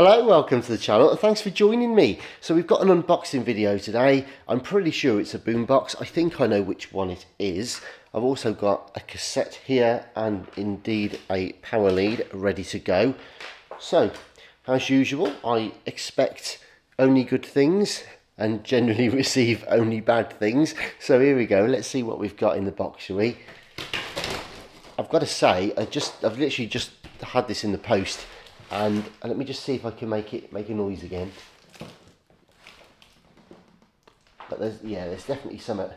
Hello, welcome to the channel and thanks for joining me. So we've got an unboxing video today. I'm pretty sure it's a Boombox. I think I know which one it is. I've also got a cassette here and indeed a power lead ready to go. So, as usual, I expect only good things and generally receive only bad things. So here we go, let's see what we've got in the box, shall we? I've got to say, I've literally just had this in the post. And let me just see if I can make a noise again. But there's definitely something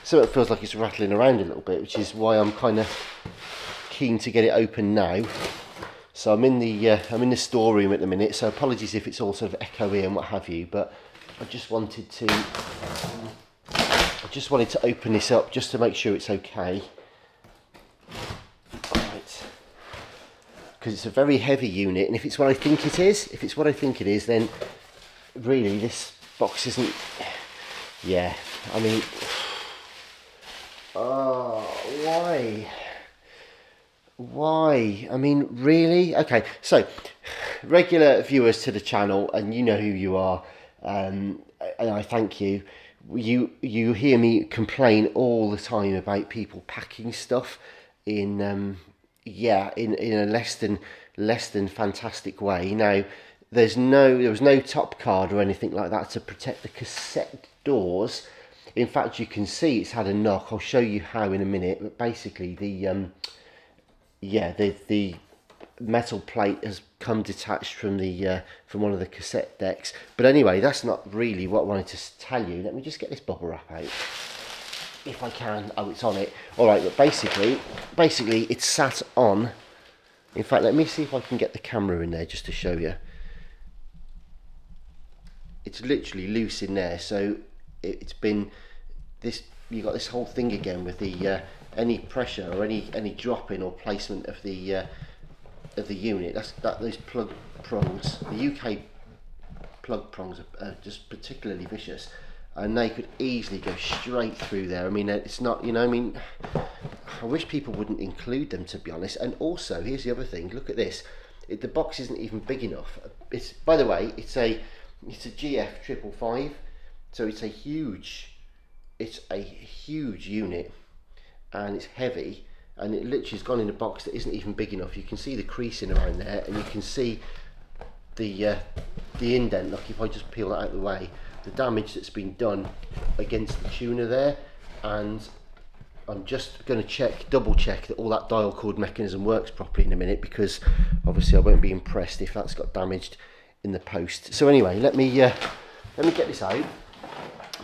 feels like it's rattling around a little bit, which is why I'm kind of keen to get it open now. So I'm in the storeroom at the minute, so apologies if it's all sort of echoey and what have you. But I just wanted to open this up just to make sure it's okay. Because it's a very heavy unit, and if it's what I think it is, then really this box isn't. Yeah, I mean, why? I mean, really? Okay, so regular viewers to the channel, and you know who you are, and I thank you. You hear me complain all the time about people packing stuff in a less than fantastic way. Now there was no top card or anything like that to protect the cassette doors. In fact, you can see it's had a knock. I'll show you how in a minute, but basically the metal plate has come detached from one of the cassette decks. But anyway, that's not really what I wanted to tell you. Let me just get this bubble wrap out if I can. Oh, it's on it. All right, but basically it's sat on. In fact, let me see if I can get the camera in there just to show you. It's literally loose in there, so it's been this. You got this whole thing again with the any pressure or any dropping or placement of the unit. Those plug prongs. The UK plug prongs are just particularly vicious. And they could easily go straight through there. I mean, it's not, I mean, I wish people wouldn't include them, to be honest. And also, here's the other thing. Look at this. The box isn't even big enough. By the way, it's a GF555, so it's a huge unit, and it's heavy, and it literally has gone in a box that isn't even big enough. You can see the creasing around there, and you can see the indent. Look, if I just peel that out of the way, the damage that's been done against the tuner there. And I'm just going to double check that all that dial cord mechanism works properly in a minute, because obviously I won't be impressed if that's got damaged in the post. So anyway, let me get this out.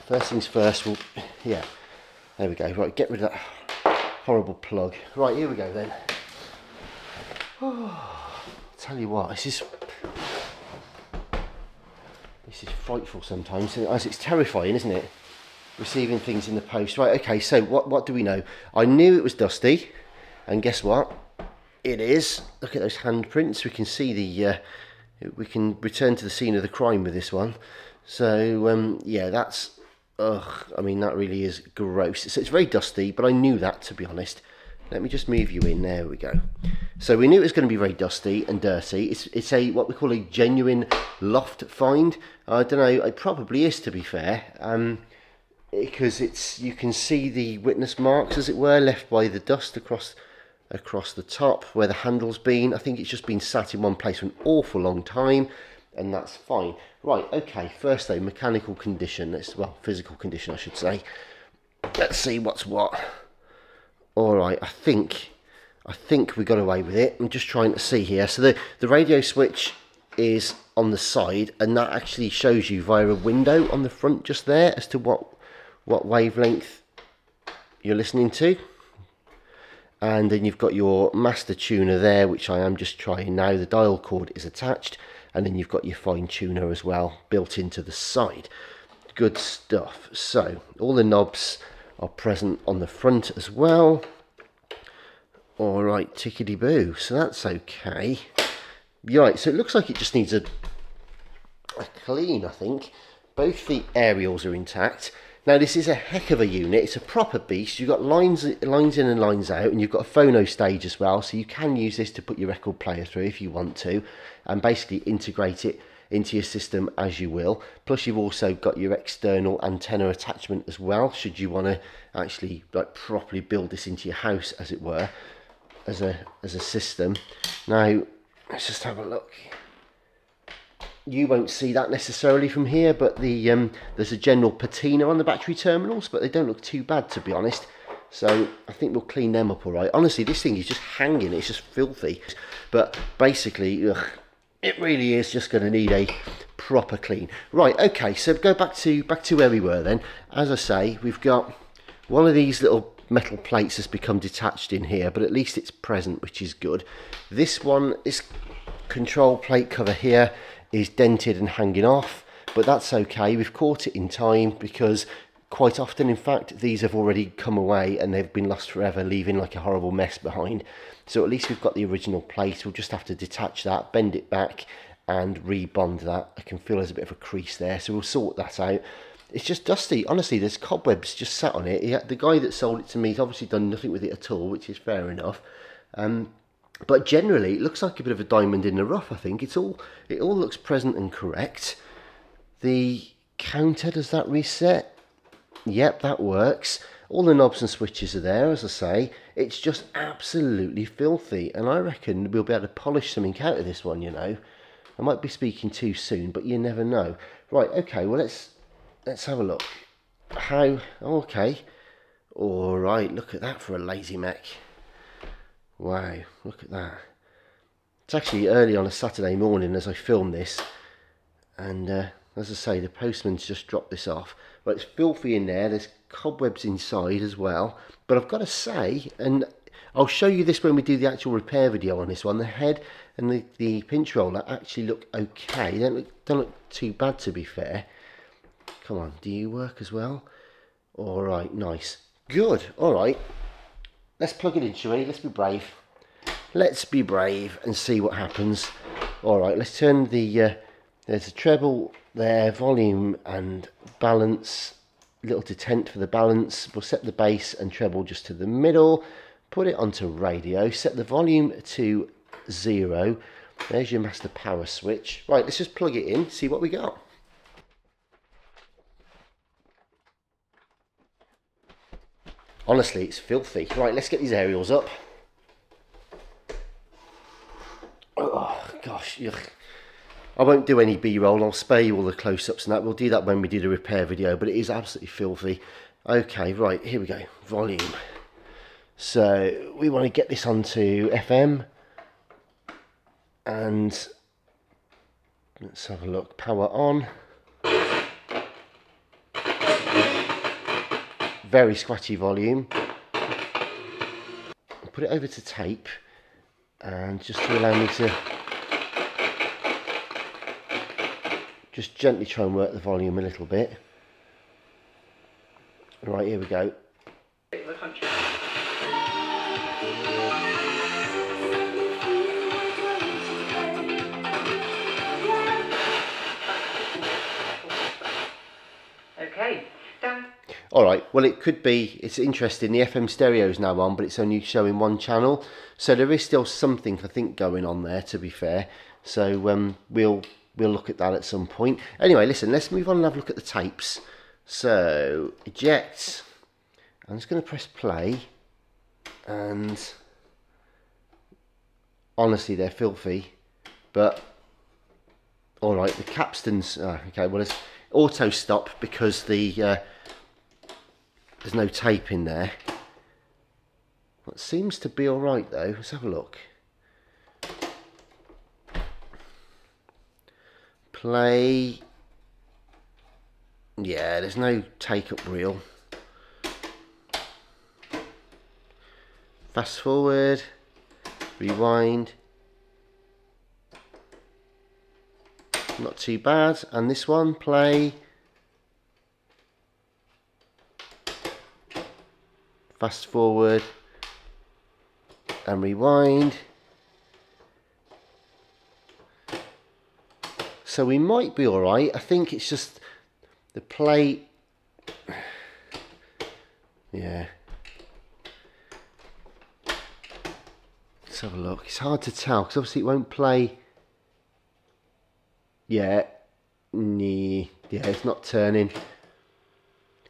First things first, there we go. Right, get rid of that horrible plug. Right, here we go then. Oh, tell you what, this is frightful sometimes. It's terrifying, isn't it? Receiving things in the post. Right, okay, so what do we know? I knew it was dusty, and guess what? It is. Look at those handprints. We can see we can return to the scene of the crime with this one. So, yeah, that's, I mean, that really is gross. So it's very dusty, but I knew that, to be honest. Let me just move you in. There we go. So we knew it was going to be very dusty and dirty. It's what we call a genuine loft find. I don't know. It probably is, to be fair, because you can see the witness marks, as it were, left by the dust across the top where the handle's been. I think it's just been sat in one place for an awful long time, and that's fine. Right. Okay. First though, mechanical condition. Physical condition, I should say. Let's see what's what. All right, I think we got away with it. I'm just trying to see here. So the radio switch is on the side, and that actually shows you via a window on the front just there as to what wavelength you're listening to. And then you've got your master tuner there, which I am just trying now. The dial cord is attached, and then you've got your fine tuner as well built into the side. Good stuff. So all the knobs are present on the front as well. All right, tickety boo. So that's okay. Right, so it looks like it just needs a clean, I think. Both the aerials are intact. Now this is a heck of a unit. It's a proper beast. You've got lines in and lines out, and you've got a phono stage as well, so you can use this to put your record player through if you want to, and basically integrate it into your system as you will. Plus you've also got your external antenna attachment as well, should you want to actually like properly build this into your house, as it were, as a system. Now let's just have a look. You won't see that necessarily from here, but there's a general patina on the battery terminals, but they don't look too bad, to be honest. So I think we'll clean them up all right. Honestly, this thing is just hanging. It's just filthy. But basically, ugh, it really is just going to need a proper clean. Right, okay, so go back to where we were then. As I say, we've got one of these little metal plates has become detached in here, but at least it's present, which is good. This one, this control plate cover here, is dented and hanging off, but that's okay. We've caught it in time, because quite often, in fact, these have already come away and they've been lost forever, leaving like a horrible mess behind. So at least we've got the original plate. We'll just have to detach that, bend it back and rebond that. I can feel there's a bit of a crease there, so we'll sort that out. It's just dusty. Honestly, there's cobwebs just sat on it. The guy that sold it to me has obviously done nothing with it at all, which is fair enough. But generally, it looks like a bit of a diamond in the rough, I think. It all looks present and correct. The counter, does that reset? Yep, that works. All the knobs and switches are there, as I say. It's just absolutely filthy, and I reckon we'll be able to polish something out of this one, you know. I might be speaking too soon, but you never know. Right, okay, well, let's have a look. How? Oh, okay. All right, look at that for a lazy mech. Wow, look at that. It's actually early on a Saturday morning as I film this, and as I say, the postman's just dropped this off. But it's filthy in there. There's cobwebs inside as well. But I've got to say, and I'll show you this when we do the actual repair video on this one, the head and the pinch roller actually look okay. They don't look too bad, to be fair. Come on, do you work as well? All right, nice. Good, all right. Let's plug it in, shall we? Let's be brave. Let's be brave and see what happens. All right, let's turn the... there's a treble there, volume and balance. Little detent for the balance. We'll set the bass and treble just to the middle. Put it onto radio. Set the volume to 0. There's your master power switch. Right, let's just plug it in, see what we got. Honestly, it's filthy. Right, let's get these aerials up. Oh, gosh. Ugh. I won't do any B-roll. I'll spare you all the close-ups and that. We'll do that when we do the repair video, but it is absolutely filthy. Okay, right, here we go. Volume. So, we want to get this onto FM. And let's have a look. Power on. Very scratchy volume. I'll put it over to tape, and just to allow me to just gently try and work the volume a little bit. Right, here we go. Okay, done. Alright, well it could be, it's interesting, the FM stereo is now on, but it's only showing one channel, so there is still something I think going on there, to be fair. So we'll look at that at some point. Anyway, listen, let's move on and have a look at the tapes. So, eject. I'm just going to press play, and honestly they're filthy, but alright, the capstans, okay, well it's auto stop because there's no tape in there. It seems to be alright though. Let's have a look. Play. Yeah, there's no take up reel. Fast forward. Rewind. Not too bad. And this one, play. Fast forward and rewind. So we might be alright. I think it's just the play. Let's have a look. It's hard to tell because obviously it won't play. Yeah, yeah, it's not turning.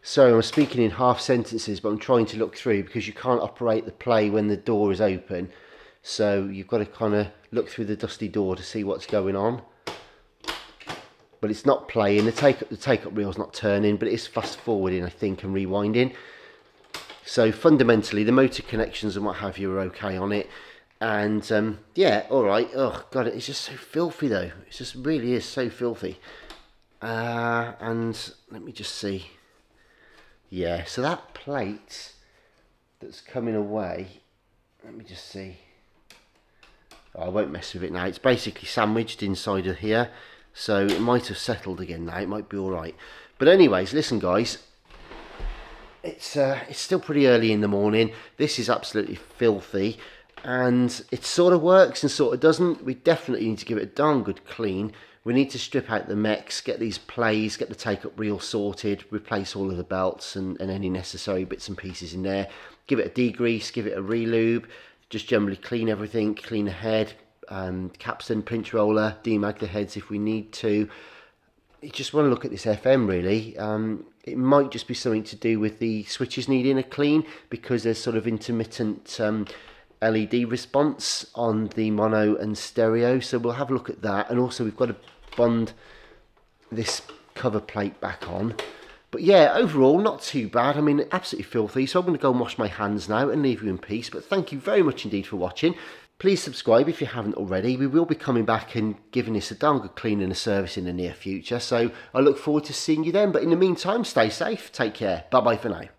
Sorry, I'm speaking in half sentences, but I'm trying to look through because you can't operate the play when the door is open. So you've got to kind of look through the dusty door to see what's going on. But it's not playing. The take-up reel's not turning, but it is fast forwarding, I think, and rewinding. So fundamentally, the motor connections and what have you are okay on it. And yeah, all right. Oh god, it's just so filthy though. It just really is so filthy. And let me just see. Yeah, so that plate that's coming away. Let me just see. Oh, I won't mess with it now. It's basically sandwiched inside of here, so it might have settled again now. It might be all right. But anyways, listen, guys. It's still pretty early in the morning. This is absolutely filthy. And it sort of works and sort of doesn't. We definitely need to give it a darn good clean. We need to strip out the mechs, get these plays, get the take-up reel sorted, replace all of the belts and any necessary bits and pieces in there. Give it a degrease, give it a relube, just generally clean everything, clean the head, capstan, pinch roller, demag the heads if we need to. You just want to look at this FM really. It might just be something to do with the switches needing a clean because there's sort of intermittent LED response on the mono and stereo, so we'll have a look at that. And also we've got to bond this cover plate back on. But yeah, overall not too bad. I mean, absolutely filthy, so I'm going to go and wash my hands now and leave you in peace. But thank you very much indeed for watching. Please subscribe if you haven't already. We will be coming back and giving this a darn good clean and a service in the near future, so I look forward to seeing you then. But in the meantime, stay safe, take care, bye bye for now.